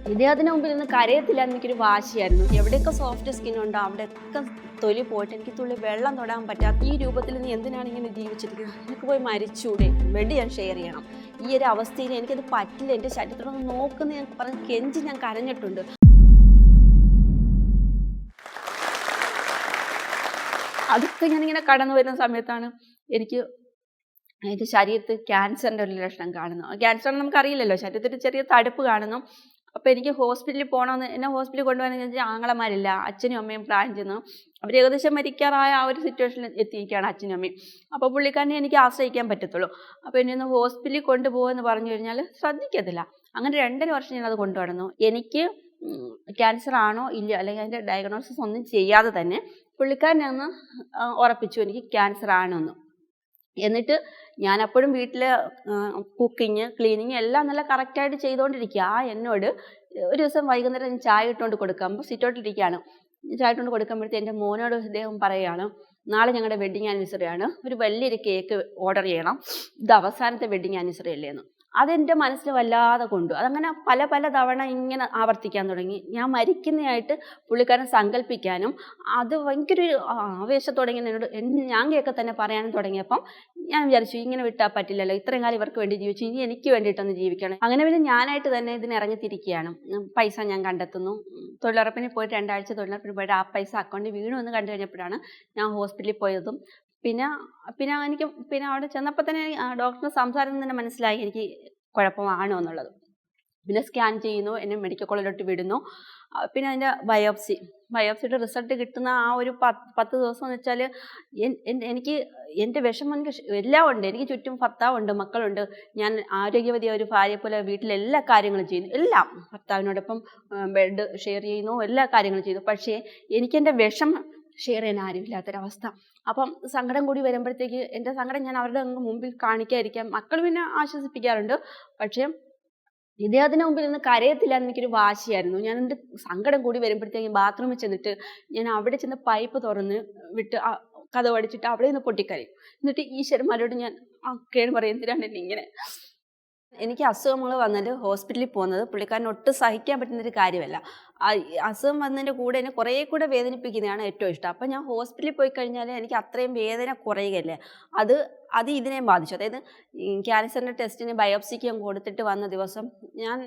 ഇദ്ദേഹത്തിന് മുമ്പിൽ നിന്ന് കരയത്തില്ല എനിക്കൊരു വാശിയായിരുന്നു. എവിടെയൊക്കെ സോഫ്റ്റ് സ്കിൻ ഉണ്ടോ അവിടെയൊക്കെ തൊലി പോയിട്ട് എനിക്ക് തുള്ളി വെള്ളം തൊടാൻ പറ്റാത്ത ഈ രൂപത്തിൽ നീ എന്തിനാണ് ഇങ്ങനെ ജീവിച്ചിരിക്കുന്നത്? എനിക്ക് പോയി മരിച്ചൂടെ? വെടി ഞാൻ ഷെയർ ചെയ്യണം. ഈ ഒരു അവസ്ഥയിൽ എനിക്കത് പറ്റില്ല. എൻ്റെ ശരീരത്തിലൊന്ന് നോക്കുന്ന ഞാൻ പറഞ്ഞ് കെഞ്ചി ഞാൻ കരഞ്ഞിട്ടുണ്ട്. അതൊക്കെ ഞാനിങ്ങനെ കടന്നു വരുന്ന സമയത്താണ് എനിക്ക് എൻ്റെ ശരീരത്തിൽ ക്യാൻസറിൻ്റെ ഒരു ലക്ഷണം കാണുന്നു. ക്യാൻസർ നമുക്കറിയില്ലല്ലോ, ശരീരത്തിൽ ചെറിയ തടുപ്പ് കാണുന്നു. അപ്പോൾ എനിക്ക് ഹോസ്പിറ്റലിൽ പോകണമെന്ന്, എന്നെ ഹോസ്പിറ്റലിൽ കൊണ്ടുപോകാനെന്ന് വെച്ചാൽ ആങ്ങളമാരില്ല, അച്ഛനും അമ്മയും പ്രായം ചെന്നു. അവർ ഏകദേശം മരിക്കാറായ ആ ഒരു സിറ്റുവേഷനിൽ എത്തിയിരിക്കുകയാണ് അച്ഛനും അമ്മയും. അപ്പോൾ പുള്ളിക്കാരനെ എനിക്ക് ആശ്രയിക്കാൻ പറ്റത്തുള്ളൂ. അപ്പോൾ എന്നെ ഒന്ന് ഹോസ്പിറ്റലിൽ കൊണ്ടുപോകുമെന്ന് പറഞ്ഞു കഴിഞ്ഞാൽ ശ്രദ്ധിക്കത്തില്ല. അങ്ങനെ 2.5 വർഷം ഞാനത് കൊണ്ടുനടന്നു. എനിക്ക് ക്യാൻസർ ആണോ ഇല്ല, അല്ലെങ്കിൽ അതിൻ്റെ ഡയഗ്നോസിസ് ഒന്നും ചെയ്യാതെ തന്നെ പുള്ളിക്കാരനെ ഒന്ന് ഉറപ്പിച്ചു എനിക്ക് ക്യാൻസർ ആണെന്ന്. എന്നിട്ട് ഞാൻ അപ്പോഴും വീട്ടിൽ കുക്കിങ് ക്ലീനിങ് എല്ലാം നല്ല കറക്റ്റായിട്ട് ചെയ്തുകൊണ്ടിരിക്കുക. എന്നോട് ഒരു ദിവസം വൈകുന്നേരം ഞാൻ ചായ ഇട്ടുകൊണ്ട് കൊടുക്കുമ്പോൾ സിറ്റൗട്ടിലിരിക്കുകയാണ്. ചായ ഇട്ടുകൊണ്ട് കൊടുക്കുമ്പോഴത്തേക്ക് എൻ്റെ മോനോട് ഇദ്ദേഹം പറയുകയാണ്, നാളെ ഞങ്ങളുടെ വെഡ്ഡിങ് ആനിവേഴ്സറി ആണ്, ഒരു വലിയൊരു കേക്ക് ഓർഡർ ചെയ്യണം, ഇത് അവസാനത്തെ വെഡ്ഡിങ് ആനിവേഴ്സറി അല്ലേ എന്ന്. അതെൻ്റെ മനസ്സിൽ വല്ലാതെ കൊണ്ടു. അതങ്ങനെ പല തവണ ഇങ്ങനെ ആവർത്തിക്കാൻ തുടങ്ങി. ഞാൻ മരിക്കുന്നതായിട്ട് പുള്ളിക്കാരൻ സങ്കല്പിക്കാനും അത് ഭയങ്കര ഒരു ആവേശത്തോടെ ഇങ്ങനെ എന്നോട് ഞാൻ കേൾക്കെ തന്നെ പറയാനും തുടങ്ങിയപ്പം ഞാൻ വിചാരിച്ചു, ഇങ്ങനെ വിട്ടാൽ പറ്റില്ലല്ലോ, ഇത്രയും കാലം ഇവർക്ക് വേണ്ടി ജീവിച്ചു, ഇനി എനിക്ക് വേണ്ടിയിട്ടൊന്ന് ജീവിക്കണം. അങ്ങനെ പിന്നെ ഞാനായിട്ട് തന്നെ ഇതിന് ഇറങ്ങിത്തിരിക്കുകയാണ്. പൈസ ഞാൻ കണ്ടെത്തുന്നു. തൊഴിലുറപ്പിന് പോയിട്ട് 2 ആഴ്ച തൊഴിലുറപ്പിന് പോയിട്ട് ആ പൈസ അക്കൗണ്ടിൽ വീണു എന്ന് കണ്ടു കഴിഞ്ഞപ്പോഴാണ് ഞാൻ ഹോസ്പിറ്റലിൽ പോയതും. പിന്നെ അവിടെ ചെന്നപ്പോൾ തന്നെ ഡോക്ടറിന് സംസാരം തന്നെ മനസ്സിലായി എനിക്ക് കുഴപ്പമാണോ എന്നുള്ളത്. പിന്നെ സ്കാൻ ചെയ്യുന്നു, എന്നെ മെഡിക്കൽ കോളേജിലോട്ട് വിടുന്നു. പിന്നെ അതിൻ്റെ ബയോപ്സിയുടെ റിസൾട്ട് കിട്ടുന്ന ആ ഒരു 10 ദിവസം എന്ന് വെച്ചാൽ എനിക്ക് എൻ്റെ വിഷമം എനിക്ക് എല്ലാം ഉണ്ട്. എനിക്ക് ചുറ്റും ഭർത്താവുണ്ട്, മക്കളുണ്ട്. ഞാൻ ആരോഗ്യവതിയ ഒരു ഭാര്യയെ പോലെ വീട്ടിലെല്ലാ കാര്യങ്ങളും ചെയ്യുന്നു. എല്ലാം ഭർത്താവിനോടൊപ്പം ബെഡ് ഷെയർ ചെയ്യുന്നു, എല്ലാ കാര്യങ്ങളും ചെയ്യുന്നു. പക്ഷേ എനിക്കെൻ്റെ വിഷമം ഷെയർ ചെയ്യാൻ ആരുമില്ലാത്തൊരവസ്ഥ. അപ്പം സങ്കടം കൂടി വരുമ്പോഴത്തേക്ക് എൻ്റെ സങ്കടം ഞാൻ അവരുടെ മുമ്പിൽ കാണിക്കാതിരിക്കാം. മക്കൾ പിന്നെ ആശ്വസിപ്പിക്കാറുണ്ട്. പക്ഷേ ഇദ്ദേഹത്തിന് മുമ്പിൽ നിന്ന് കരയത്തില്ല എനിക്കൊരു വാശിയായിരുന്നു. ഞാൻ എൻ്റെ സങ്കടം കൂടി വരുമ്പോഴത്തേക്കും ബാത്റൂമിൽ ചെന്നിട്ട് ഞാൻ അവിടെ ചെന്ന് പൈപ്പ് തുറന്ന് വിട്ട് കതക് അടിച്ചിട്ട് അവിടെ നിന്ന് പൊട്ടിക്കരയും. എന്നിട്ട് ഈശ്വരന്മാരോട് ഞാൻ കേണ് പറയും, എന്തിനാണ് എന്നെ ഇങ്ങനെ. എനിക്ക് അസുഖങ്ങൾ വന്നിട്ട് ഹോസ്പിറ്റലിൽ പോകുന്നത് പുള്ളിക്കാരന് ഒട്ടും സഹിക്കാൻ പറ്റുന്നൊരു കാര്യമല്ല. അസുഖം വന്നതിൻ്റെ കൂടെ എന്നെ കുറേ കൂടെ വേദനിപ്പിക്കുന്നതാണ് ഏറ്റവും ഇഷ്ടം. അപ്പം ഞാൻ ഹോസ്പിറ്റലിൽ പോയി കഴിഞ്ഞാൽ എനിക്ക് അത്രയും വേദന കുറയുകയല്ലേ, അത് ഇതിനെ ബാധിച്ചു. അതായത് ക്യാൻസറിൻ്റെ ടെസ്റ്റിന് ബയോപ്സിക്ക് ഞാൻ കൊടുത്തിട്ട് വന്ന ദിവസം ഞാൻ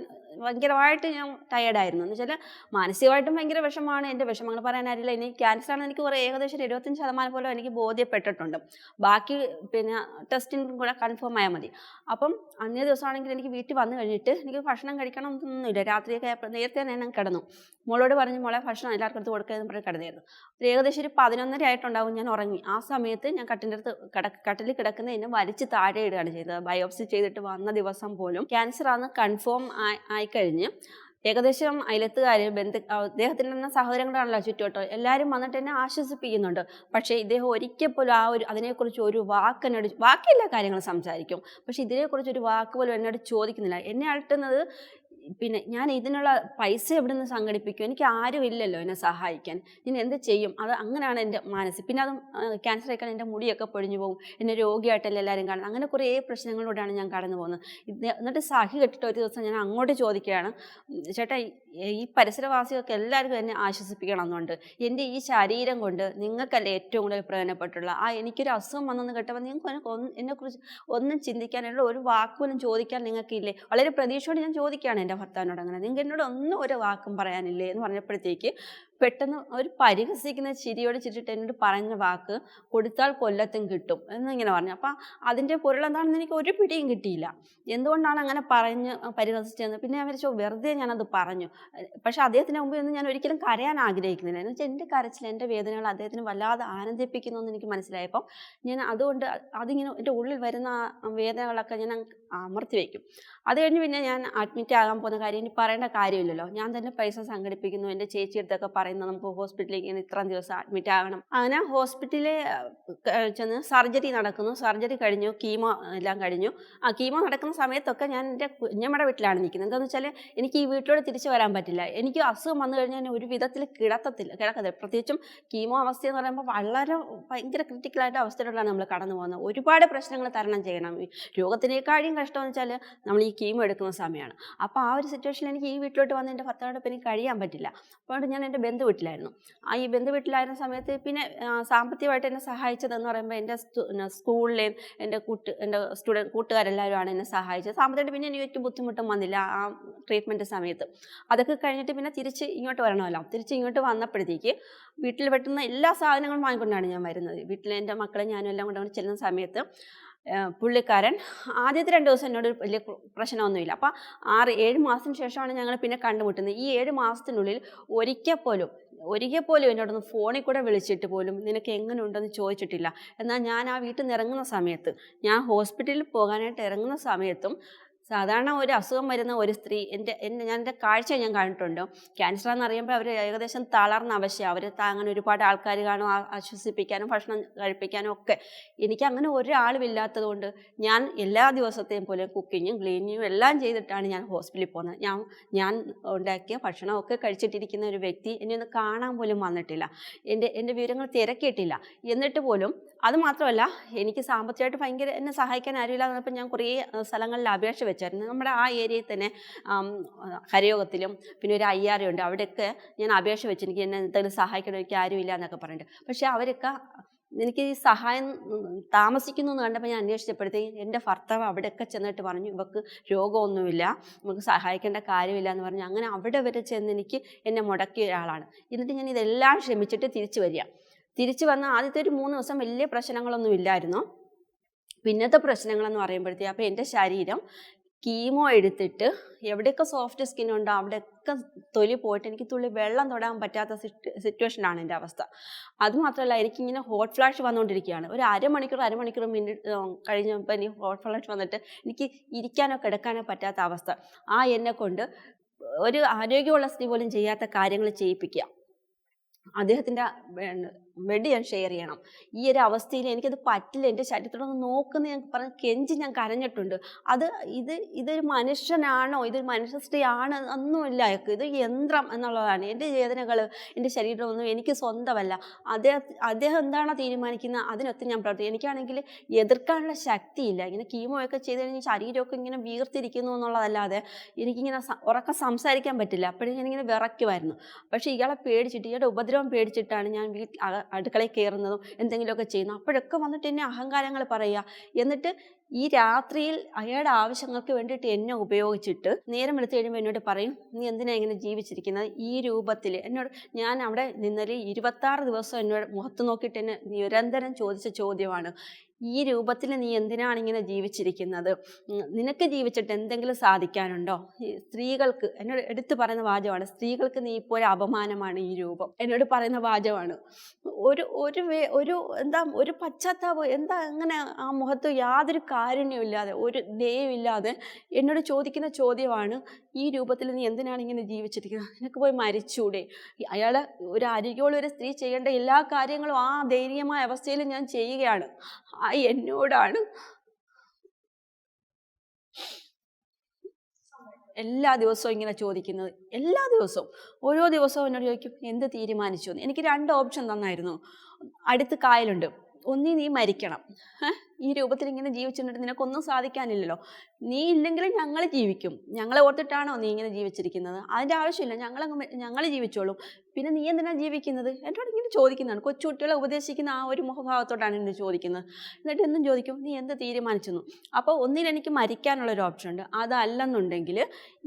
ഭയങ്കരമായിട്ട് ഞാൻ ടയേർഡായിരുന്നു. എന്ന് വെച്ചാൽ മാനസികമായിട്ടും ഭയങ്കര വിഷമമാണ്. എൻ്റെ വിഷമങ്ങൾ പറയാനായില്ല. ഇനി ക്യാൻസറാണെന്ന് എനിക്ക് ഏകദേശം 75% പോലും എനിക്ക് ബോധ്യപ്പെട്ടിട്ടുണ്ട്. ബാക്കി പിന്നെ ടെസ്റ്റിനും കൂടെ കൺഫേം ആയാൽ മതി. അപ്പം അന്നേ ദിവസമാണെങ്കിൽ എനിക്ക് വീട്ടിൽ വന്നു കഴിഞ്ഞിട്ട് എനിക്ക് ഭക്ഷണം കഴിക്കണം എന്നൊന്നുമില്ല. രാത്രിയൊക്കെ നേരത്തെ ഞാൻ കിടന്നു. മോളോട് പറഞ്ഞു, മോളെ ഭക്ഷണം എല്ലാവർക്കും എടുത്ത് കൊടുക്കുക എന്ന് പറഞ്ഞ് കിടന്നായിരുന്നു. ഏകദേശം ഒരു 11:30 ആയിട്ടുണ്ടാവും ഞാൻ ഉറങ്ങി. ആ സമയത്ത് ഞാൻ കട്ടിൻ്റെ അടുത്ത് കട്ടിലിൽ കിടക്കുന്ന എന്നെ വലിച്ച് താഴെ ഇടുകയാണ് ചെയ്തത്. ബയോപ്സി ചെയ്തിട്ട് വന്ന ദിവസം പോലും ക്യാൻസർ ആണെന്ന് കൺഫേം ആയിക്കഴിഞ്ഞ് ഏകദേശം അയലത്തുകാർ അദ്ദേഹത്തിൻ്റെ തന്നെ സഹോദരങ്ങളാണല്ലോ ചുറ്റുവട്ടോ, എല്ലാവരും വന്നിട്ട് എന്നെ ആശ്വസിപ്പിക്കുന്നുണ്ട്. പക്ഷേ ഇദ്ദേഹം ഒരിക്കൽ പോലും അതിനെക്കുറിച്ച് ഒരു ബാക്കി എല്ലാ കാര്യങ്ങളും സംസാരിക്കും, പക്ഷെ ഇതിനെക്കുറിച്ച് ഒരു വാക്ക് പോലും എന്നോട് ചോദിക്കുന്നില്ല. എന്നെ അഴട്ടുന്നത് പിന്നെ ഞാൻ ഇതിനുള്ള പൈസ എവിടെ നിന്ന് സംഘടിപ്പിക്കും? എനിക്ക് ആരും ഇല്ലല്ലോ എന്നെ സഹായിക്കാൻ, ഞാൻ എന്ത് ചെയ്യും? അത് അങ്ങനെയാണ് എൻ്റെ മനസ്സ്. പിന്നെ അതും ക്യാൻസർ ആയിക്കാൻ എൻ്റെ മുടിയൊക്കെ പൊഴിഞ്ഞു പോകും, എന്നെ രോഗിയായിട്ടല്ല എല്ലാവരും കാണുന്നത്. അങ്ങനെ കുറേ പ്രശ്നങ്ങളിലൂടെയാണ് ഞാൻ കടന്നു പോകുന്നത്. എന്നിട്ട് സഹി കെട്ടിട്ട് ഒരു ദിവസം ഞാൻ അങ്ങോട്ട് ചോദിക്കുകയാണ്, ചേട്ടാ ഈ പരിസരവാസികൾക്ക് എല്ലാവർക്കും എന്നെ ആശ്വസിപ്പിക്കണം എന്നുണ്ട്. എൻ്റെ ഈ ശരീരം കൊണ്ട് നിങ്ങൾക്കല്ലേ ഏറ്റവും കൂടുതൽ പ്രയോജനപ്പെട്ടുള്ള എനിക്കൊരു അസുഖം വന്നെന്ന് കേട്ടപ്പോൾ നിങ്ങൾക്ക് എന്നെക്കുറിച്ച് ഒന്നും ചിന്തിക്കാനുള്ള ഒരു വാക്കുപോലും ചോദിക്കാൻ നിങ്ങൾക്കില്ലേ? വളരെ പ്രതീക്ഷയോടെ ഞാൻ ചോദിക്കുകയാണ് എൻ്റെ ഭർത്താവിനോട്, അങ്ങനെ നിങ്ങൾക്ക് എന്നോട് ഒന്നും ഒരു വാക്കും പറയാനില്ലേ എന്ന് പറഞ്ഞപ്പോഴത്തേക്ക് പെട്ടെന്ന് ഒരു പരിഹസിക്കുന്ന ചിരിയോട് ചിരിച്ചിട്ട് എന്നോട് പറഞ്ഞ വാക്ക്, കൊടുത്താൽ കൊല്ലത്തും കിട്ടും എന്നിങ്ങനെ പറഞ്ഞു. അപ്പം അതിൻ്റെ പൊരുളെന്താണെന്ന് എനിക്ക് ഒരു പിടിയും കിട്ടിയില്ല. എന്തുകൊണ്ടാണ് അങ്ങനെ പറഞ്ഞ് പരിഹസിച്ചതെന്ന് പിന്നെ ഞാൻ വിചാരിച്ചു, വെറുതെ ഞാനത് പറഞ്ഞു. പക്ഷെ അദ്ദേഹത്തിൻ്റെ മുമ്പിൽ നിന്ന് ഞാൻ ഒരിക്കലും കരയാൻ ആഗ്രഹിക്കുന്നില്ല. എന്ന് വെച്ചാൽ എൻ്റെ കരച്ചിൽ, എൻ്റെ വേദനകൾ അദ്ദേഹത്തിന് വല്ലാതെ ആനന്ദിപ്പിക്കുന്നു എന്ന് എനിക്ക് മനസ്സിലായപ്പം ഞാൻ അതുകൊണ്ട് അതിങ്ങനെ എൻ്റെ ഉള്ളിൽ വരുന്ന വേദനകളൊക്കെ ഞാൻ അമർത്തി വയ്ക്കും. അത് കഴിഞ്ഞ് പിന്നെ ഞാൻ അഡ്മിറ്റ് ആകാൻ പോകുന്ന കാര്യം ഇനി പറയേണ്ട കാര്യമില്ലല്ലോ. ഞാൻ തന്നെ പൈസ സംഘടിപ്പിക്കുന്നു, എൻ്റെ ചേച്ചിയെടുത്തൊക്കെ പറയുന്നു, പറയുന്നത് നമുക്ക് ഹോസ്പിറ്റലിലേക്ക് ഇത്രയും ദിവസം അഡ്മിറ്റ് ആകണം. അങ്ങനെ ഹോസ്പിറ്റലിൽ ചെന്ന് സർജറി നടക്കുന്നു. സർജറി കഴിഞ്ഞു, കീമോ എല്ലാം കഴിഞ്ഞു. കീമോ നടക്കുന്ന സമയത്തൊക്കെ ഞാൻ എൻ്റെ കുഞ്ഞമ്മയുടെ വീട്ടിലാണ് നിൽക്കുന്നത്. എന്താണെന്ന് വെച്ചാൽ എനിക്ക് ഈ വീട്ടിലോട്ട് തിരിച്ചു വരാൻ പറ്റില്ല. എനിക്ക് അസുഖം വന്നു കഴിഞ്ഞാൽ ഒരു വിധത്തിൽ കിടക്കത്തില്ല. പ്രത്യേകിച്ചും കീമോ അവസ്ഥ എന്ന് പറയുമ്പോൾ വളരെ ഭയങ്കര ക്രിട്ടിക്കലായിട്ട് അവസ്ഥയിലോട്ടാണ് നമ്മൾ കടന്നു പോകുന്നത്. ഒരുപാട് പ്രശ്നങ്ങൾ തരണം ചെയ്യണം. ഈ രോഗത്തിനേക്കാളും കഷ്ടമെന്ന് വെച്ചാൽ നമ്മൾ ഈ കീമോ എടുക്കുന്ന സമയമാണ്. അപ്പോൾ ആ ഒരു സിറ്റുവേഷനിൽ എനിക്ക് ഈ വീട്ടിലോട്ട് വന്ന് എൻ്റെ ഭർത്താവിനോടൊപ്പം എനിക്ക് കഴിയാൻ പറ്റില്ല. അപ്പോൾ ഞാൻ എൻ്റെ ബന്ധു വീട്ടിലായിരുന്നു. ഈ ബന്ധു വീട്ടിലായിരുന്ന സമയത്ത് പിന്നെ സാമ്പത്തികമായിട്ട് എന്നെ സഹായിച്ചതെന്ന് പറയുമ്പോൾ എൻ്റെ സ്കൂളിലെയും എൻ്റെ കൂട്ടുകാരെല്ലാവരുമാണ് എന്നെ സഹായിച്ചത്. സാമ്പത്തികമായിട്ട് പിന്നെ എനിക്ക് ബുദ്ധിമുട്ടും വന്നില്ല ആ ട്രീറ്റ്മെൻറ്റ് സമയത്ത്. അതൊക്കെ കഴിഞ്ഞിട്ട് പിന്നെ തിരിച്ച് ഇങ്ങോട്ട് വരണമല്ലോ. തിരിച്ച് ഇങ്ങോട്ട് വന്നപ്പോഴത്തേക്ക് വീട്ടിൽ വെട്ടുന്ന എല്ലാ സാധനങ്ങളും വാങ്ങിക്കൊണ്ടാണ് ഞാൻ വരുന്നത്. വീട്ടിൽ എൻ്റെ മക്കളെ ഞാനും എല്ലാം കൊണ്ട് ചെല്ലുന്ന സമയത്ത് പുള്ളിക്കാരൻ ആദ്യത്തെ 2 ദിവസം എന്നോട് വലിയ പ്രശ്നമൊന്നുമില്ല. അപ്പോൾ 6-7 മാസത്തിന് ശേഷമാണ് ഞങ്ങൾ പിന്നെ കണ്ടുമുട്ടുന്നത്. ഈ 7 മാസത്തിനുള്ളിൽ ഒരിക്കൽ പോലും എന്നോടൊന്ന് ഫോണിൽ കൂടെ വിളിച്ചിട്ട് പോലും നിനക്ക് എങ്ങനെ ഉണ്ടെന്ന് ചോദിച്ചിട്ടില്ല. എന്നാൽ ഞാൻ ആ വീട്ടിൽ നിന്ന് ഇറങ്ങുന്ന സമയത്ത്, ഞാൻ ഹോസ്പിറ്റലിൽ പോകാനായിട്ട് ഇറങ്ങുന്ന സമയത്തും സാധാരണ ഒരു അസുഖം വരുന്ന ഒരു സ്ത്രീ ഞാൻ എൻ്റെ കാഴ്ച ഞാൻ കണ്ടിട്ടുണ്ട്. ക്യാൻസർ എന്ന് അറിയുമ്പോൾ അവർ ഏകദേശം തളർന്ന അവശ, അവർ താങ്ങാൻ ഒരുപാട് ആൾക്കാർ കാണും, ആശ്വസിപ്പിക്കാനും ഭക്ഷണം കഴിപ്പിക്കാനും ഒക്കെ. എനിക്ക് അങ്ങനെ ഒരാളും ഇല്ലാത്തത് കൊണ്ട് ഞാൻ എല്ലാ ദിവസത്തെയും പോലെ കുക്കിങ്ങും ക്ലീനിങ്ങും എല്ലാം ചെയ്തിട്ടാണ് ഞാൻ ഹോസ്പിറ്റലിൽ പോകുന്നത്. ഞാൻ ഉണ്ടാക്കിയ ഭക്ഷണമൊക്കെ കഴിച്ചിട്ടിരിക്കുന്ന ഒരു വ്യക്തി എന്നെ ഒന്ന് കാണാൻ പോലും വന്നിട്ടില്ല. എൻ്റെ വിവരങ്ങൾ തിരക്കിയിട്ടില്ല. എന്നിട്ട് പോലും അത് മാത്രമല്ല, എനിക്ക് സാമ്പത്തികമായിട്ട് ഭയങ്കര എന്നെ സഹായിക്കാൻ ആരുമില്ല എന്നപ്പോൾ ഞാൻ കുറേ സ്ഥലങ്ങളിൽ അപേക്ഷ വെച്ചായിരുന്നു. നമ്മുടെ ആ ഏരിയയിൽ തന്നെ ഹരയോഗത്തിലും പിന്നെ ഒരു IRA ഉണ്ട്, അവിടെയൊക്കെ ഞാൻ അപേക്ഷ വെച്ച് എനിക്ക് എന്നെ എന്തെങ്കിലും സഹായിക്കണം, എനിക്ക് ആരുമില്ല എന്നൊക്കെ പറഞ്ഞിട്ട്. പക്ഷേ അവരൊക്കെ എനിക്ക് ഈ സഹായം താമസിക്കുന്നു എന്ന് കണ്ടപ്പോൾ ഞാൻ അന്വേഷിച്ചപ്പോഴത്തേക്കും എൻ്റെ ഭർത്താവ് അവിടെയൊക്കെ ചെന്നിട്ട് പറഞ്ഞു ഇവർക്ക് രോഗമൊന്നുമില്ല, നമുക്ക് സഹായിക്കേണ്ട കാര്യമില്ല എന്ന് പറഞ്ഞു. അങ്ങനെ അവിടെ വരെ ചെന്ന് എന്നെ മുടക്കിയ ഒരാളാണ്. എന്നിട്ട് ഞാൻ ഇതെല്ലാം ക്ഷമിച്ചിട്ട് തിരിച്ചു വന്ന ആദ്യത്തെ ഒരു 3 ദിവസം വലിയ പ്രശ്നങ്ങളൊന്നും ഇല്ലായിരുന്നു. പിന്നത്തെ പ്രശ്നങ്ങളെന്ന് പറയുമ്പോഴത്തേക്ക് അപ്പോൾ എൻ്റെ ശരീരം കീമോ എടുത്തിട്ട് എവിടെയൊക്കെ സോഫ്റ്റ് സ്കിന്നുണ്ടോ അവിടെയൊക്കെ തൊലി പോയിട്ട് എനിക്ക് തുള്ളി വെള്ളം തൊടാൻ പറ്റാത്ത സിറ്റുവേഷനാണ് എൻ്റെ അവസ്ഥ. അതുമാത്രമല്ല, എനിക്കിങ്ങനെ ഹോട്ട് ഫ്ലാഷ് വന്നുകൊണ്ടിരിക്കുകയാണ്. ഒരു അരമണിക്കൂർ മിനിറ്റ് കഴിഞ്ഞപ്പോൾ എനിക്ക് ഹോട്ട് ഫ്ലാഷ് വന്നിട്ട് എനിക്ക് ഇരിക്കാനോ കിടക്കാനോ പറ്റാത്ത അവസ്ഥ. എന്നെ കൊണ്ട് ഒരു ആരോഗ്യമുള്ള സ്ത്രീ പോലും ചെയ്യാത്ത കാര്യങ്ങൾ ചെയ്യിപ്പിക്കുക. അദ്ദേഹത്തിൻ്റെ ബെഡ് ഞാൻ ഷെയർ ചെയ്യണം. ഈ ഒരു അവസ്ഥയിൽ എനിക്കത് പറ്റില്ല. എൻ്റെ ശരീരത്തോടൊന്ന് നോക്കുന്ന ഞാൻ പറഞ്ഞ് കെഞ്ചി ഞാൻ കരഞ്ഞിട്ടുണ്ട്. ഇതൊരു മനുഷ്യനാണോ, ഇതൊരു മനുഷ്യ സ്ത്രീ ആണ് ഒന്നുമില്ല, ഇത് യന്ത്രം എന്നുള്ളതാണ്. എൻ്റെ വേദനകൾ, എൻ്റെ ശരീരമൊന്നും എനിക്ക് സ്വന്തമല്ല. അദ്ദേഹം എന്താണോ തീരുമാനിക്കുന്നത് അതിനൊത്ത് ഞാൻ പ്രവർത്തിക്കും. എനിക്കാണെങ്കിൽ എതിർക്കാനുള്ള ശക്തിയില്ല. ഇങ്ങനെ കീമോയൊക്കെ ചെയ്ത് കഴിഞ്ഞാൽ ശരീരമൊക്കെ ഇങ്ങനെ വീർത്തിരിക്കുന്നു എന്നുള്ളതല്ലാതെ എനിക്കിങ്ങനെ ഉറക്കം സംസാരിക്കാൻ പറ്റില്ല. അപ്പോഴും ഞാനിങ്ങനെ വിറയ്ക്കുമായിരുന്നു. പക്ഷേ ഇയാളെ പേടിച്ചിട്ട്, ഇയാളുടെ ഉപദ്രവം പേടിച്ചിട്ടാണ് ഞാൻ അടുക്കളയിൽ കയറുന്നതും എന്തെങ്കിലുമൊക്കെ ചെയ്യുന്നു. അപ്പോഴൊക്കെ വന്നിട്ട് എന്നെ അഹങ്കാരങ്ങൾ പറയുക. എന്നിട്ട് ഈ രാത്രിയിൽ അയാളുടെ ആവശ്യങ്ങൾക്ക് വേണ്ടിയിട്ട് എന്നെ ഉപയോഗിച്ചിട്ട് നേരം വെളുത്ത് കഴിയുമ്പോൾ എന്നോട് പറയും, നീ എന്തിനാ ഇങ്ങനെ ജീവിച്ചിരിക്കുന്നത് ഈ രൂപത്തിൽ. ഞാൻ അവിടെ നിന്നതിൽ 26 ദിവസം എന്നോട് മുഖത്ത് നോക്കിയിട്ട് എന്നെ നിരന്തരം ചോദിച്ച ചോദ്യമാണ്, ഈ രൂപത്തിൽ നീ എന്തിനാണ് ഇങ്ങനെ ജീവിച്ചിരിക്കുന്നത്? നിനക്ക് ജീവിച്ചിട്ട് എന്തെങ്കിലും സാധിക്കാനുണ്ടോ? സ്ത്രീകൾക്ക് എന്നോട് എടുത്തു പറയുന്ന വാചകമാണ്, സ്ത്രീകൾക്ക് നീ ഇപ്പോൾ ഒരു അപമാനമാണ് ഈ രൂപം. എന്നോട് പറയുന്ന വാചകമാണ്. ഒരു പശ്ചാത്താപം എന്താ അങ്ങനെ ആ മുഖത്ത് യാതൊരു കാരുണ്യമില്ലാതെ, ഒരു ദയവില്ലാതെ എന്നോട് ചോദിക്കുന്ന ചോദ്യമാണ്, ഈ രൂപത്തിൽ നീ എന്തിനാണ് ഇങ്ങനെ ജീവിച്ചിരിക്കുന്നത്? നിനക്ക് പോയി മരിച്ചൂടെ? അയാളെ ഒരു ആരോഗ്യമുള്ള ഒരു സ്ത്രീ ചെയ്യേണ്ട എല്ലാ കാര്യങ്ങളും ആ ദയനീയമായ അവസ്ഥയിൽ ഞാൻ ചെയ്യുകയാണ്. എന്നോടാണ് എല്ലാ ദിവസവും ഇങ്ങനെ ചോദിക്കുന്നത്. എല്ലാ ദിവസവും ഓരോ ദിവസവും എന്നോട് ചോദിക്കും, എന്ത് തീരുമാനിച്ചു എന്ന്. എനിക്ക് 2 ഓപ്ഷൻ തന്നായിരുന്നു. അടുത്ത് കായലുണ്ട്, ഒന്നീ നീ മരിക്കണം, ഈ രൂപത്തിൽ ഇങ്ങനെ ജീവിച്ചിട്ട് നിനക്കൊന്നും സാധിക്കാനില്ലല്ലോ, നീ ഇല്ലെങ്കിലും ഞങ്ങൾ ജീവിക്കും, ഞങ്ങളെ ഓർത്തിട്ടാണോ നീ ഇങ്ങനെ ജീവിച്ചിരിക്കുന്നത്? അതിൻ്റെ ആവശ്യമില്ല, ഞങ്ങൾ ജീവിച്ചോളും, പിന്നെ നീ എന്തിനാണ് ജീവിക്കുന്നത്? എന്നോട് ഇങ്ങനെ ചോദിക്കുന്നതാണ്. കൊച്ചുകുട്ടികളെ ഉപദേശിക്കുന്ന ആ ഒരു മുഖഭാവത്തോടാണ് എന്നെ ചോദിക്കുന്നത്. എന്നിട്ട് എന്നും ചോദിക്കും, നീ എന്ത് തീരുമാനിച്ചെന്നു. അപ്പോൾ ഒന്നിൽ എനിക്ക് മരിക്കാനുള്ളൊരു ഓപ്ഷൻ ഉണ്ട്, അതല്ലെന്നുണ്ടെങ്കിൽ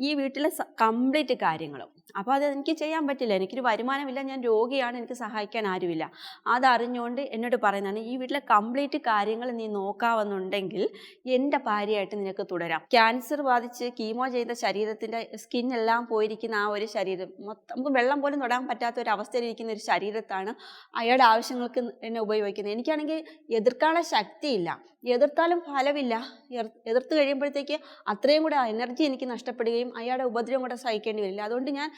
ഈ വീട്ടിലെ കംപ്ലീറ്റ് കാര്യങ്ങളും. അപ്പോൾ അത് എനിക്ക് ചെയ്യാൻ പറ്റില്ല, എനിക്കൊരു വരുമാനമില്ല, ഞാൻ രോഗിയാണ്, എനിക്ക് സഹായിക്കാൻ ആരുമില്ല. അതറിഞ്ഞുകൊണ്ട് എന്നോട് പറയുന്നതാണ്, ഈ വീട്ടിലെ കംപ്ലീറ്റ് കാര്യങ്ങൾ നീ നോക്കാവുന്നുണ്ടെങ്കിൽ എൻ്റെ ഭാര്യയായിട്ട് നിനക്ക് തുടരാം. ക്യാൻസർ ബാധിച്ച് കീമോ ചെയ്ത ശരീരത്തിൻ്റെ സ്കിന്നെല്ലാം പോയിരിക്കുന്ന ആ ഒരു ശരീരം, നമുക്ക് വെള്ളം പോലും തൊടാൻ പറ്റാത്ത ഒരു അവസ്ഥയിലിരിക്കുന്ന ഒരു ശരീരത്താണ് അയാളുടെ ആവശ്യങ്ങൾക്ക് എന്നെ ഉപയോഗിക്കുന്നത്. എനിക്കാണെങ്കിൽ എതിർക്കാനുള്ള ശക്തിയില്ല, എതിർത്താലും ഫലമില്ല. എതിർത്ത് കഴിയുമ്പോഴത്തേക്ക് അത്രയും കൂടെ എനർജി എനിക്ക് നഷ്ടപ്പെടുകയും അയാളുടെ ഉപദ്രവം കൂടെ സഹിക്കേണ്ടി വരില്ല. അതുകൊണ്ട് ഞാൻ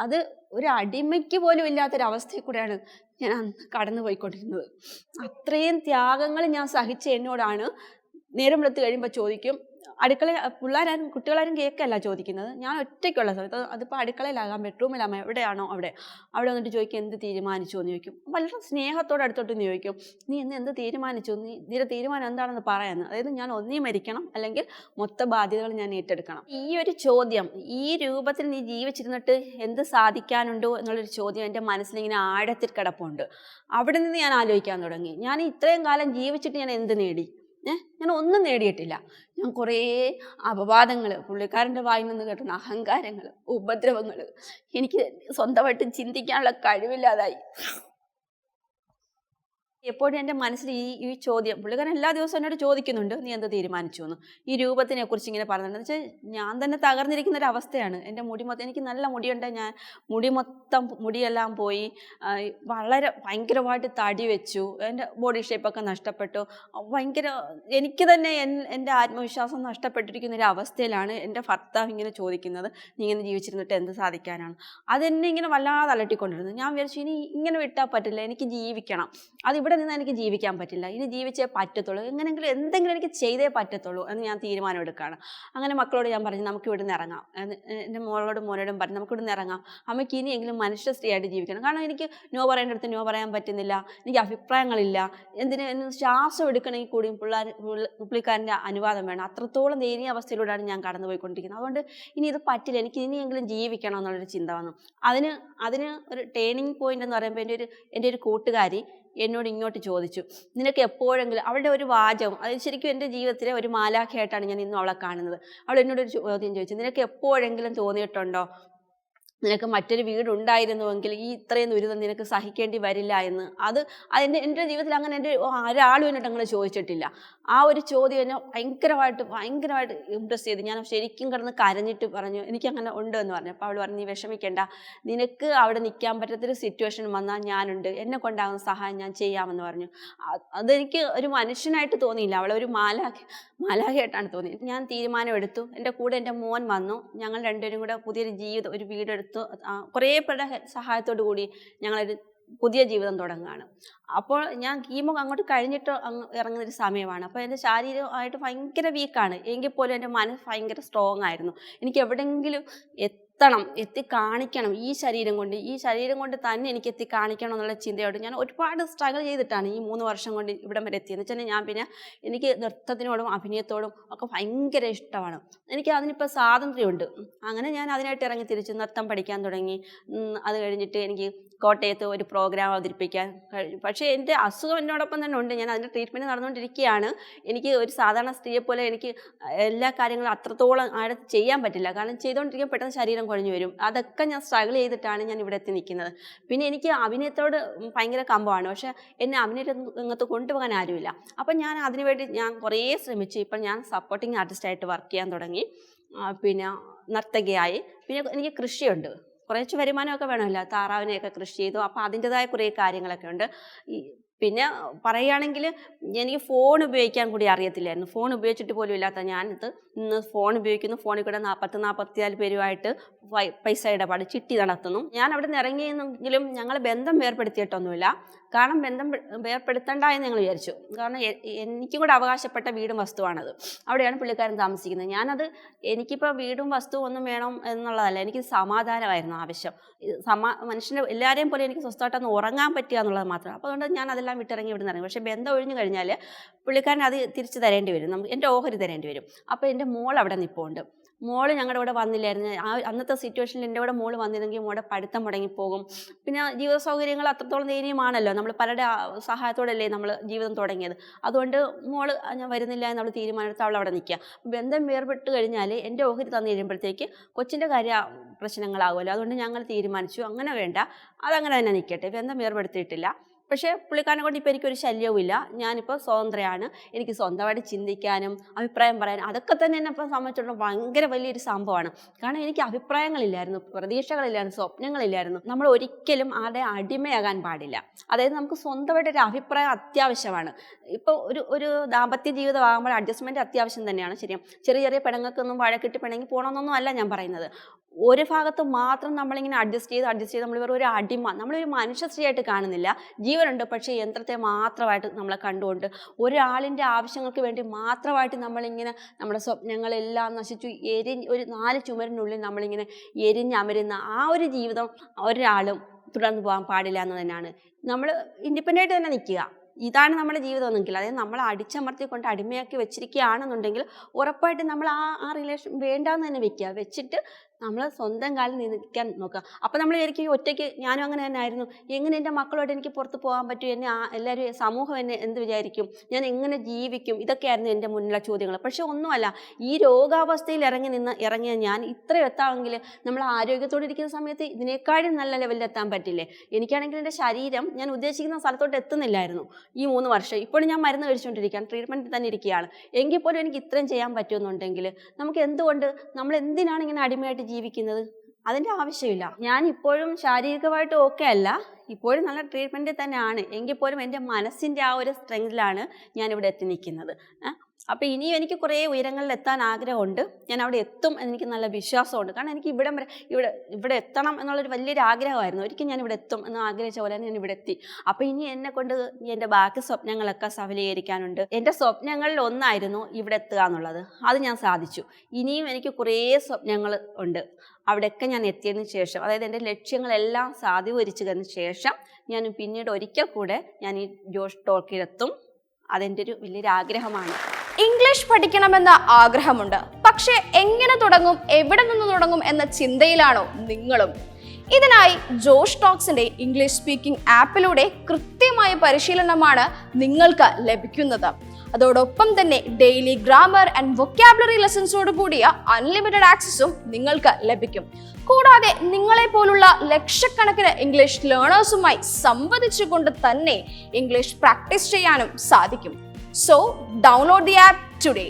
അത് ഒരു അടിമയ്ക്ക് പോലും ഇല്ലാത്തൊരവസ്ഥയിൽ കൂടെയാണ് ഞാൻ അന്ന് കടന്നു പോയിക്കൊണ്ടിരുന്നത്. അത്രയും ത്യാഗങ്ങൾ ഞാൻ സഹിച്ച എന്നോടാണ് നേരം വെളുത്ത് കഴിയുമ്പോൾ ചോദിക്കും, കുട്ടികളാരും കേൾക്കല്ല ചോദിക്കുന്നത്, ഞാൻ ഒറ്റയ്ക്കുള്ള സമയത്ത്, അതിപ്പോൾ അടുക്കളയിലാകാം, ബെഡ്റൂമിലാകാം, എവിടെയാണോ അവിടെ വന്നിട്ട് ചോദിക്കും എന്ത് തീരുമാനിച്ചു എന്ന് ചോദിക്കും. വളരെ സ്നേഹത്തോടെ അടുത്തോട്ട് ചോദിക്കും, നീ എന്ത് തീരുമാനിച്ചു, നിന്റെ തീരുമാനം എന്താണെന്ന് പറയാമെന്ന്. അതായത് ഞാൻ ഒന്നീ മരിക്കണം, അല്ലെങ്കിൽ മൊത്ത ബാധ്യതകൾ ഞാൻ ഏറ്റെടുക്കണം. ഈ ഒരു ചോദ്യം, ഈ രൂപത്തിൽ നീ ജീവിച്ചിരുന്നിട്ട് എന്ത് സാധിക്കാനുണ്ടോ എന്നുള്ളൊരു ചോദ്യം എൻ്റെ മനസ്സിലിങ്ങനെ ആഴത്തിൽ കിടപ്പുണ്ട്. അവിടെ നിന്ന് ഞാൻ ആലോചിക്കാൻ തുടങ്ങി, ഞാൻ ഇത്രയും കാലം ജീവിച്ചിട്ട് ഞാൻ എന്ത് നേടി? ഞാൻ ഒന്നും നേടിയിട്ടില്ല. ഞാൻ കുറേ അപവാദങ്ങൾ, പുള്ളിക്കാരൻ്റെ വായിൽ നിന്ന് കേട്ടുന്ന അഹങ്കാരങ്ങൾ, ഉപദ്രവങ്ങൾ, എനിക്ക് സ്വന്തമായിട്ട് ചിന്തിക്കാനുള്ള കഴിവില്ലാതായി. എപ്പോഴും എൻ്റെ മനസ്സിൽ ഈ ചോദ്യം, പുള്ളിക്കാരൻ എല്ലാ ദിവസവും എന്നോട് ചോദിക്കുന്നുണ്ട്, നീ എന്ത് തീരുമാനിച്ചു എന്ന്. ഈ രൂപത്തിനെ കുറിച്ച് ഇങ്ങനെ പറഞ്ഞിട്ടുണ്ടെന്ന് വെച്ചാൽ ഞാൻ തന്നെ തകർന്നിരിക്കുന്ന ഒരു അവസ്ഥയാണ്. എൻ്റെ മുടി മൊത്തം, എനിക്ക് നല്ല മുടിയുണ്ട്, ഞാൻ മുടിയെല്ലാം പോയി, ഭയങ്കരമായിട്ട് തടി വെച്ചു, എൻ്റെ ബോഡി ഷേപ്പൊക്കെ നഷ്ടപ്പെട്ടു, എനിക്ക് തന്നെ എൻ്റെ ആത്മവിശ്വാസം നഷ്ടപ്പെട്ടിരിക്കുന്ന ഒരു അവസ്ഥയിലാണ് എൻ്റെ ഭർത്താവ് ഇങ്ങനെ ചോദിക്കുന്നത്, നീ ഇങ്ങനെ ജീവിച്ചിരുന്നിട്ട് എന്ത് സാധിക്കാനാണ്. അതെന്നെ ഇങ്ങനെ വല്ലാതെ അലട്ടിക്കൊണ്ടിരുന്നു. ഞാൻ വിചാരിച്ചു ഇനി ഇങ്ങനെ വിട്ടാൽ പറ്റില്ല, എനിക്ക് ജീവിക്കണം, ഇവിടെ നിന്ന് എനിക്ക് ജീവിക്കാൻ പറ്റില്ല, ഇനി ജീവിച്ചേ പറ്റത്തുള്ളൂ, എന്തെങ്കിലും എനിക്ക് ചെയ്തേ പറ്റത്തുള്ളൂ എന്ന് ഞാൻ തീരുമാനം എടുക്കുകയാണ്. അങ്ങനെ മക്കളോട് ഞാൻ പറഞ്ഞു, നമുക്ക് ഇവിടെ നിന്ന് ഇറങ്ങാം. എൻ്റെ മോനോടും പറഞ്ഞു, നമുക്ക് ഇവിടെ നിന്ന് ഇറങ്ങാം, അമ്മയ്ക്ക് ഇനിയെങ്കിലും മനുഷ്യ സ്ത്രീയായിട്ട് ജീവിക്കണം. കാരണം എനിക്ക് നോ പറയേണ്ടടുത്ത് നോ പറയാൻ പറ്റുന്നില്ല, എനിക്ക് അഭിപ്രായങ്ങളില്ല, എന്ന് ശ്വാസം എടുക്കണമെങ്കിൽ കൂടിയും പുള്ളിക്കാരൻ്റെ അനുവാദം വേണം. അത്രത്തോളം ദയനീയ അവസ്ഥയിലൂടെയാണ് ഞാൻ കടന്നു പോയിക്കൊണ്ടിരിക്കുന്നത്. അതുകൊണ്ട് ഇനി ഇത് പറ്റില്ല, എനിക്ക് ഇനിയെങ്കിലും ജീവിക്കണം എന്നുള്ളൊരു ചിന്ത വന്നു. അതിന് ഒരു ടേണിംഗ് പോയിന്റ് എന്ന് പറയുമ്പോൾ എൻ്റെ ഒരു കൂട്ടുകാരി എന്നോട് ഇങ്ങോട്ട് ചോദിച്ചു, നിനക്ക് എപ്പോഴെങ്കിലും, അവളുടെ ഒരു വാചകം, അത് ശരിക്കും എൻ്റെ ജീവിതത്തിലെ ഒരു മാലാഖയായിട്ടാണ് ഞാൻ ഇന്നും അവളെ കാണുന്നത്. അവൾ എന്നോടൊരു ചോദ്യം ചോദിച്ചു, നിനക്ക് എപ്പോഴെങ്കിലും തോന്നിയിട്ടുണ്ടോ നിനക്ക് മറ്റൊരു വീടുണ്ടായിരുന്നുവെങ്കിൽ ഈ ഇത്രയും ദുരിതം നിനക്ക് സഹിക്കേണ്ടി വരില്ല എന്ന്? എൻ്റെ ജീവിതത്തിൽ അങ്ങനെ ഒരാളും എന്നിട്ട് അങ്ങനെ ചോദിച്ചിട്ടില്ല. ആ ഒരു ചോദ്യം എന്നെ ഭയങ്കരമായിട്ട് ഇംപ്രസ് ചെയ്ത്. ഞാൻ ശരിക്കും കിടന്ന് കരഞ്ഞിട്ട് പറഞ്ഞു, എനിക്കങ്ങനെ ഉണ്ട് എന്ന് പറഞ്ഞു. അപ്പോൾ അവൾ പറഞ്ഞു, നീ വിഷമിക്കേണ്ട, നിനക്ക് അവിടെ നിൽക്കാൻ പറ്റാത്തൊരു സിറ്റുവേഷൻ വന്നാൽ ഞാനുണ്ട്, എന്നെ കൊണ്ടാകുന്ന സഹായം ഞാൻ ചെയ്യാമെന്ന് പറഞ്ഞു. അതെനിക്ക് ഒരു മനുഷ്യനായിട്ട് തോന്നിയില്ല, അവളെ ഒരു മാലാഖയായിട്ടാണ് തോന്നിയത്. ഞാൻ തീരുമാനം എടുത്തു. എൻ്റെ കൂടെ എൻ്റെ മോൻ വന്നു. ഞങ്ങൾ രണ്ടുപേരും കൂടെ പുതിയൊരു ജീവിതം, ഒരു വീടെടുത്തു. കുറേ പേരുടെ സഹായത്തോടു കൂടി ഞങ്ങളൊരു പുതിയ ജീവിതം തുടങ്ങുകയാണ്. അപ്പോൾ ഞാൻ കീമോ അങ്ങോട്ട് കഴിഞ്ഞിട്ട് ഇറങ്ങുന്നൊരു സമയമാണ്. അപ്പോൾ എൻ്റെ ശാരീരികമായിട്ട് ഭയങ്കര വീക്കാണ്, എങ്കിൽ പോലും എൻ്റെ മനസ്സ് ഭയങ്കര സ്ട്രോങ് ആയിരുന്നു. എനിക്ക് എവിടെയെങ്കിലും എത്തിക്കാണിക്കണം, ഈ ശരീരം കൊണ്ട് തന്നെ എനിക്ക് എത്തിക്കാണിക്കണം എന്നുള്ള ചിന്തയോട് ഞാൻ ഒരുപാട് സ്ട്രഗിൾ ചെയ്തിട്ടാണ് ഈ 3 വർഷം കൊണ്ട് ഇവിടം വരെ എത്തിയെന്ന് വെച്ചാൽ എനിക്ക് നൃത്തത്തിനോടും അഭിനയത്തോടും ഒക്കെ ഭയങ്കര ഇഷ്ടമാണ്. എനിക്ക് അതിനിപ്പോൾ സ്വാതന്ത്ര്യമുണ്ട്. അങ്ങനെ ഞാൻ അതിനായിട്ട് ഇറങ്ങി തിരിച്ച് നൃത്തം പഠിക്കാൻ തുടങ്ങി. അത് കഴിഞ്ഞിട്ട് എനിക്ക് കോട്ടയത്ത് ഒരു പ്രോഗ്രാം അവതരിപ്പിക്കാൻ കഴിഞ്ഞു. പക്ഷേ എൻ്റെ അസുഖം എന്നോടൊപ്പം തന്നെ ഉണ്ട്, ഞാൻ അതിൻ്റെ ട്രീറ്റ്മെൻറ്റ് നടന്നുകൊണ്ടിരിക്കുകയാണ്. എനിക്ക് ഒരു സാധാരണ സ്ത്രീയെ പോലെ എനിക്ക് എല്ലാ കാര്യങ്ങളും അത്രത്തോളം ആഴത്ത് ചെയ്യാൻ പറ്റില്ല. കാരണം ചെയ്തുകൊണ്ടിരിക്കാൻ പെട്ടെന്ന് ശരീരം കുഴഞ്ഞു വരും. അതൊക്കെ ഞാൻ സ്ട്രഗിൾ ചെയ്തിട്ടാണ് ഞാൻ ഇവിടെ എത്തി നിൽക്കുന്നത്. പിന്നെ എനിക്ക് അഭിനയത്തോട് ഭയങ്കര കമ്പമാണ്, പക്ഷേ എന്നെ അഭിനയ രംഗത്ത് കൊണ്ടുപോകാൻ ആരുമില്ല. അപ്പം ഞാൻ അതിനുവേണ്ടി ഞാൻ കുറേ ശ്രമിച്ചു. ഇപ്പം ഞാൻ സപ്പോർട്ടിങ് ആർട്ടിസ്റ്റായിട്ട് വർക്ക് ചെയ്യാൻ തുടങ്ങി, പിന്നെ നർത്തകിയായി. പിന്നെ എനിക്ക് കൃഷിയുണ്ട്, കുറച്ച് വരുമാനമൊക്കെ വേണമല്ലോ, താറാവിനെയൊക്കെ കൃഷി ചെയ്തു. അപ്പോൾ അതിൻ്റെതായ കുറേ കാര്യങ്ങളൊക്കെ ഉണ്ട്. പിന്നെ പറയുകയാണെങ്കിൽ എനിക്ക് ഫോൺ ഉപയോഗിക്കാൻ കൂടി അറിയത്തില്ലായിരുന്നു. ഫോൺ ഉപയോഗിച്ചിട്ട് പോലും ഇല്ലാത്ത ഞാനിത് ഇന്ന് ഫോൺ ഉപയോഗിക്കുന്നു. ഫോണിൽ കൂടെ 44 പേരുമായിട്ട് പൈസ ഇടപാട്, ചിട്ടി നടത്തുന്നു. ഞാൻ അവിടെ നിന്ന് ഇറങ്ങിയെങ്കിലും ഞങ്ങൾ ബന്ധം വേർപ്പെടുത്തിയിട്ടൊന്നുമില്ല. കാരണം ബന്ധം വേർപ്പെടുത്തണ്ട എന്ന് ഞങ്ങൾ വിചാരിച്ചു. കാരണം എനിക്കും കൂടെ അവകാശപ്പെട്ട വീടും വസ്തുവാണത്. അവിടെയാണ് പുള്ളിക്കാരൻ താമസിക്കുന്നത്. എനിക്കിപ്പോൾ വീടും വസ്തുവും ഒന്നും വേണം എന്നുള്ളതല്ല, എനിക്ക് സമാധാനമായിരുന്നു ആവശ്യം. മനുഷ്യൻ്റെ എല്ലാവരെയും പോലെ എനിക്ക് സ്വസ്ഥമായിട്ടൊന്ന് ഉറങ്ങാൻ പറ്റുക എന്നുള്ളത് മാത്രം. അപ്പോൾ അതുകൊണ്ട് ഞാൻ അതെല്ലാം വിട്ടിറങ്ങി ഇവിടെ നിന്ന് ഇറങ്ങി. പക്ഷേ ബന്ധം ഒഴിഞ്ഞു കഴിഞ്ഞാൽ പുള്ളിക്കാരൻ അത് തിരിച്ച് തരേണ്ടി വരും, എൻ്റെ ഓഹരി തരേണ്ടി വരും. അപ്പോൾ എൻ്റെ മോൾ അവിടെ നിൽപ്പുണ്ട്. മോള് ഞങ്ങളുടെ കൂടെ വന്നില്ലായിരുന്നു. അന്നത്തെ സിറ്റുവേഷനിൽ എൻ്റെ കൂടെ മോള് വന്നിരുന്നെങ്കിൽ മോളുടെ പഠിത്തം മുടങ്ങിപ്പോകും. പിന്നെ ജീവിത സൗകര്യങ്ങൾ അത്രത്തോളം ദയനീയമാണല്ലോ, നമ്മൾ പലരുടെ സഹായത്തോടല്ലേ നമ്മൾ ജീവിതം തുടങ്ങിയത്. അതുകൊണ്ട് മോള് ഞാൻ വരുന്നില്ല എന്നുള്ള തീരുമാനമെടുത്ത് അവൾ അവിടെ നിൽക്കുക. ബന്ധം വേർപെട്ട് കഴിഞ്ഞാൽ എൻ്റെ ഓഹരി തന്നു കഴിയുമ്പോഴത്തേക്ക് കൊച്ചിൻ്റെ പ്രശ്നങ്ങളാകുമല്ലോ. അതുകൊണ്ട് ഞങ്ങൾ തീരുമാനിച്ചു, അങ്ങനെ വേണ്ട, അതങ്ങനെ തന്നെ നിൽക്കട്ടെ, ബന്ധം വേർപെടുത്തിയിട്ടില്ല. പക്ഷേ പുള്ളിക്കാരനെ കൊണ്ട് ഇപ്പോൾ എനിക്കൊരു ശല്യവുമില്ല. ഞാനിപ്പോൾ സ്വതന്ത്രയാണ്. എനിക്ക് സ്വന്തമായിട്ട് ചിന്തിക്കാനും അഭിപ്രായം പറയാനും അതൊക്കെ തന്നെ എന്നെ ഇപ്പം സംബന്ധിച്ചിടത്തോളം ഭയങ്കര വലിയൊരു സംഭവമാണ്. കാരണം എനിക്ക് അഭിപ്രായങ്ങളില്ലായിരുന്നു, പ്രതീക്ഷകളില്ലായിരുന്നു, സ്വപ്നങ്ങളില്ലായിരുന്നു. നമ്മൾ ഒരിക്കലും ആരുടെ അടിമയാകാൻ പാടില്ല. അതായത് നമുക്ക് സ്വന്തമായിട്ടൊരു അഭിപ്രായം അത്യാവശ്യമാണ്. ഇപ്പോൾ ഒരു ദാമ്പത്യ ജീവിതമാകുമ്പോൾ അഡ്ജസ്റ്റ്മെൻറ്റ് അത്യാവശ്യം തന്നെയാണ്. ശരിയാണ്, ചെറിയ പിണങ്ങൾക്കൊന്നും വഴക്കിട്ട് പിണങ്ങി പോകണമെന്നൊന്നും അല്ല ഞാൻ പറയുന്നത്. ഒരു ഭാഗത്ത് മാത്രം നമ്മളിങ്ങനെ അഡ്ജസ്റ്റ് ചെയ്ത് നമ്മൾ വെറും ഒരു അടിമ, നമ്മളൊരു മനുഷ്യ സ്ത്രീയായിട്ട് കാണുന്നില്ല. ജീവനുണ്ട്, പക്ഷേ യന്ത്രത്തെ മാത്രമായിട്ട് നമ്മളെ കണ്ടുകൊണ്ട് ഒരാളിൻ്റെ ആവശ്യങ്ങൾക്ക് വേണ്ടി മാത്രമായിട്ട് നമ്മളിങ്ങനെ നമ്മുടെ സ്വപ്നങ്ങളെല്ലാം നശിച്ചു ഒരു 4 ചുമരിനുള്ളിൽ നമ്മളിങ്ങനെ എരിഞ്ഞമരുന്ന ആ ഒരു ജീവിതം ഒരാളും തുടർന്ന് പോകാൻ പാടില്ല എന്ന് തന്നെയാണ്. നമ്മൾ ഇൻഡിപെൻഡൻ്റ് തന്നെ നിൽക്കുക, ഇതാണ് നമ്മുടെ ജീവിതം എന്നെങ്കിൽ, അതായത് നമ്മൾ അടിച്ചമർത്തിക്കൊണ്ട് അടിമയാക്കി വെച്ചിരിക്കുകയാണെന്നുണ്ടെങ്കിൽ ഉറപ്പായിട്ട് നമ്മൾ ആ റിലേഷൻ വേണ്ടാന്ന് തന്നെ വെച്ചിട്ട് നമ്മൾ സ്വന്തം കാലിൽ നിൽക്കാൻ നോക്കുക. അപ്പം നമ്മൾ വിചാരിക്കും ഒറ്റയ്ക്ക്, ഞാനും അങ്ങനെ തന്നെ ആയിരുന്നു, എങ്ങനെ എൻ്റെ മക്കളോട് എനിക്ക് പുറത്ത് പോകാൻ പറ്റും, എന്നെ എല്ലാവരും സമൂഹം എന്നെ എന്ത് വിചാരിക്കും, ഞാൻ എങ്ങനെ ജീവിക്കും, ഇതൊക്കെയായിരുന്നു എൻ്റെ മുന്നിലുള്ള ചോദ്യങ്ങൾ. പക്ഷെ ഒന്നുമല്ല, ഈ രോഗാവസ്ഥയിൽ ഇറങ്ങിയ ഞാൻ ഇത്രയും എത്താമെങ്കിൽ നമ്മൾ ആരോഗ്യത്തോടെ ഇരിക്കുന്ന സമയത്ത് ഇതിനേക്കാളും നല്ല ലെവലിൽ എത്താൻ പറ്റില്ലേ? എനിക്കാണെങ്കിൽ എൻ്റെ ശരീരം ഞാൻ ഉദ്ദേശിക്കുന്ന സ്ഥലത്തോട്ട് എത്തുന്നില്ലായിരുന്നു ഈ 3 വർഷം. ഇപ്പോഴും ഞാൻ മരുന്ന് കഴിച്ചുകൊണ്ടിരിക്കുകയാണ്, ട്രീറ്റ്മെൻറ്റിൽ തന്നെ ഇരിക്കുകയാണ്. എങ്കിൽ പോലും എനിക്ക് ഇത്രയും ചെയ്യാൻ പറ്റുമെന്നുണ്ടെങ്കിൽ നമുക്ക് എന്തുകൊണ്ട്, നമ്മൾ എന്തിനാണ് ഇങ്ങനെ അടിമയായിട്ട് ജീവിക്കുന്നത്? അതിൻ്റെ ആവശ്യമില്ല. ഞാൻ ഇപ്പോഴും ശാരീരികമായിട്ട് ഓക്കെ അല്ല, ഇപ്പോഴും നല്ല ട്രീറ്റ്മെൻറ്റിൽ തന്നെയാണ്. എങ്കിൽ പോലും എൻ്റെ മനസ്സിൻ്റെ ആ ഒരു സ്ട്രെങ്തിലാണ് ഞാനിവിടെ എത്തി നിൽക്കുന്നത്. അപ്പോൾ ഇനിയും എനിക്ക് കുറേ ഉയരങ്ങളിൽ എത്താൻ ആഗ്രഹമുണ്ട്. ഞാൻ അവിടെ എത്തും എന്നെനിക്ക് നല്ല വിശ്വാസമുണ്ട്. കാരണം എനിക്ക് ഇവിടെ എത്തണം എന്നുള്ളൊരു വലിയൊരു ആഗ്രഹമായിരുന്നു. ഒരിക്കലും ഞാൻ ഇവിടെ എത്തും എന്ന് ആഗ്രഹിച്ച പോലെ ഞാൻ ഇവിടെ എത്തി. അപ്പോൾ ഇനി എന്നെ കൊണ്ട് എൻ്റെ ബാക്കി സ്വപ്നങ്ങളൊക്കെ സഫലീകരിക്കാനുണ്ട്. എൻ്റെ സ്വപ്നങ്ങളിൽ ഒന്നായിരുന്നു ഇവിടെ എത്തുക എന്നുള്ളത്. അത് ഞാൻ സാധിച്ചു. ഇനിയും എനിക്ക് കുറേ സ്വപ്നങ്ങൾ ഉണ്ട്. അവിടെയൊക്കെ ഞാൻ എത്തിയതിന് ശേഷം, അതായത് എൻ്റെ ലക്ഷ്യങ്ങളെല്ലാം സാധൂകരിച്ചതിന് ശേഷം ഞാൻ പിന്നീട് ഒരിക്കൽ കൂടെ ഞാൻ ഈ ജോഷ് ടോക്കിലെത്തും. അതെൻ്റെ ഒരു വലിയൊരു ആഗ്രഹമാണ്. ഇംഗ്ലീഷ് പഠിക്കണമെന്ന ആഗ്രഹമുണ്ട്, പക്ഷെ എങ്ങനെ തുടങ്ങും, എവിടെ നിന്ന് തുടങ്ങും എന്ന ചിന്തയിലാണോ നിങ്ങളും? ഇതിനായി ജോഷ് ടോക്സിന്റെ ഇംഗ്ലീഷ് സ്പീക്കിംഗ് ആപ്പിലൂടെ കൃത്യമായ പരിശീലനമാണ് നിങ്ങൾക്ക് ലഭിക്കുന്നത്. അതോടൊപ്പം തന്നെ ഡെയിലി ഗ്രാമർ ആൻഡ് വൊക്കാബുലറി ലെസൺസോട് കൂടിയ അൺലിമിറ്റഡ് ആക്സസും നിങ്ങൾക്ക് ലഭിക്കും. കൂടാതെ നിങ്ങളെ പോലുള്ള ലക്ഷക്കണക്കിന് ഇംഗ്ലീഷ് ലേണേഴ്സുമായി സംവദിച്ചുകൊണ്ട് തന്നെ ഇംഗ്ലീഷ് പ്രാക്ടീസ് ചെയ്യാനും സാധിക്കും. So, download the app today.